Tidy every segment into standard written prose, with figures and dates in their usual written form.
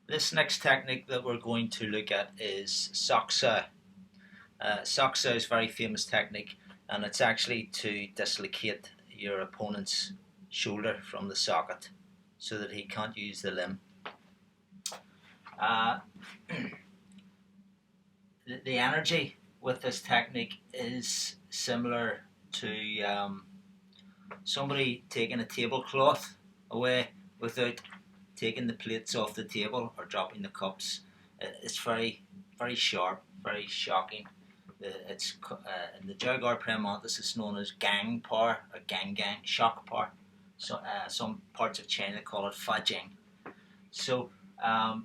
This next technique that we're going to look at is Soc Sau. Soc Sau is a very famous technique, and it's actually to dislocate your opponent's shoulder from the socket so that he can't use the limb. Uh, the energy with this technique is similar to somebody taking a tablecloth away without taking the plates off the table or dropping the cups. It's very, very sharp, very shocking. It's in the Chow Gar Mantis, it's known as gang power or gang shock power. So some parts of China call it fa jing. So the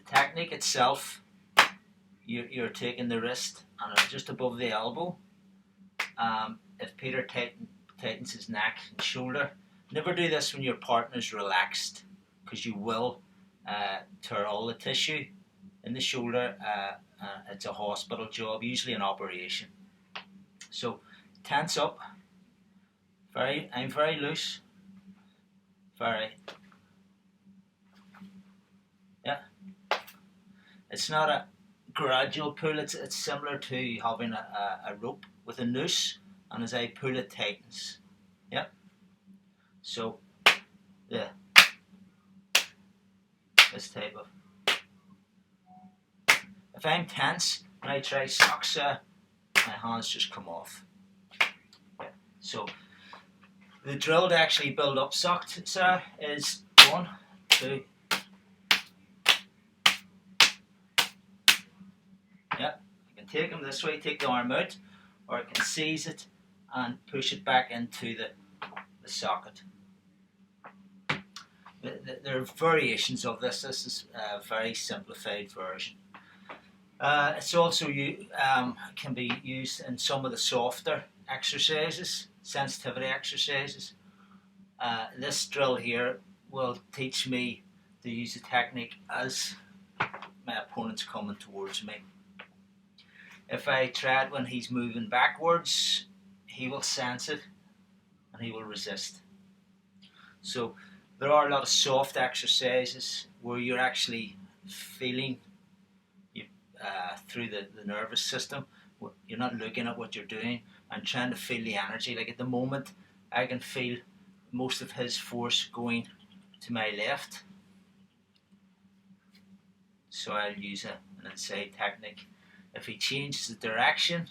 technique itself, you're taking the wrist and just above the elbow. If Peter tightens his neck and shoulder, never do this when your partner's relaxed, because you will tear all the tissue in the shoulder. It's a hospital job, usually an operation. So tense up. I'm very loose. Yeah. It's not a gradual pull. It's similar to having a rope with a noose, and as I pull it tightens. Yep. So yeah, this type of. If I'm tense and I try Soc Sau, my hands just come off. Yeah. So the drill to actually build up Soc Sau is 1, 2. Yeah, I can take them this way, take the arm out, or I can seize it and push it back into the socket. There are variations of this. This is a very simplified version. It's also can be used in some of the softer exercises, sensitivity exercises. This drill here will teach me to use the technique as my opponent's coming towards me. If I try it when he's moving backwards, he will sense it and he will resist. So there are a lot of soft exercises where you're actually feeling through the nervous system. You're not looking at what you're doing and trying to feel the energy. Like at the moment, I can feel most of his force going to my left. So I'll use an inside technique. If he changes the direction,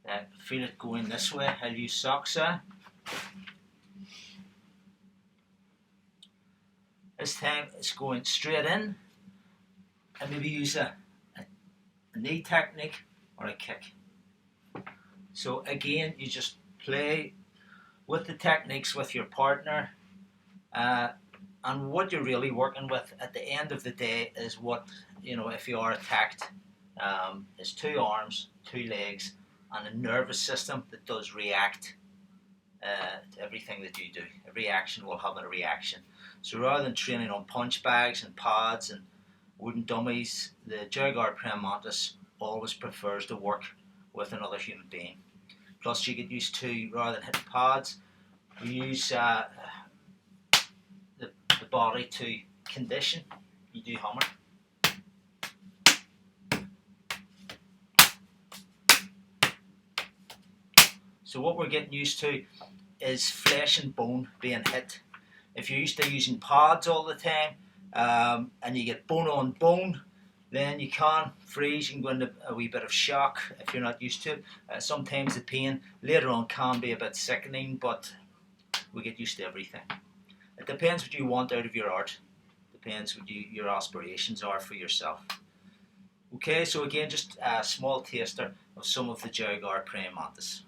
I feel it going this way, I'll use Soc Sau. This time it's going straight in. I maybe use a knee technique or a kick. So again, you just play with the techniques with your partner, and what you're really working with at the end of the day is what, if you are attacked, is 2 arms, 2 legs, and a nervous system that does react to everything that you do. Every action will have a reaction. So rather than training on punch bags and pads and wooden dummies, the Chow Gar Mantis always prefers to work with another human being. Plus you get used to, rather than hitting pads, we use the body to condition. You do hammer. So what we're getting used to is flesh and bone being hit. If you're used to using pads all the time, and you get bone on bone, then you can freeze. You can go into a wee bit of shock if you're not used to it. Sometimes the pain later on can be a bit sickening, but we get used to everything. It depends what you want out of your art. Depends what your aspirations are for yourself. Okay, so again, just a small taster of some of the Chow Gar Mantis.